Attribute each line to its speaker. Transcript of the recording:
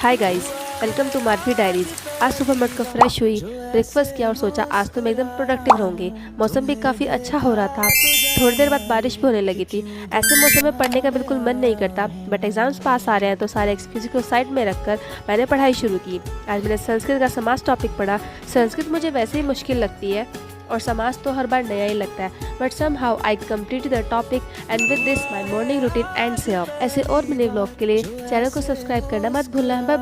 Speaker 1: Hi guys, welcome to Madhavi diaries. आज सुबह मैं उठकर फ्रेश हुई, ब्रेकफास्ट किया और सोचा आज तो मैं एकदम प्रोडक्टिव रहूंगी। मौसम भी काफ़ी अच्छा हो रहा था। थोड़ी देर बाद बारिश भी होने लगी थी। ऐसे मौसम में पढ़ने का बिल्कुल मन नहीं करता, बट एग्जाम्स पास आ रहे हैं तो सारे एक्सक्यूज को साइड में रखकर मैंने पढ़ाई शुरू की। आज मैंने संस्कृत का समास टॉपिक पढ़ा। संस्कृत मुझे वैसे ही मुश्किल लगती है और समाज तो हर बार नया ही लगता है, but somehow I completed the topic and with this my morning routine ends here। ऐसे और मिनी व्लॉग के लिए चैनल को सब्सक्राइब करना मत भूलना। Bye bye.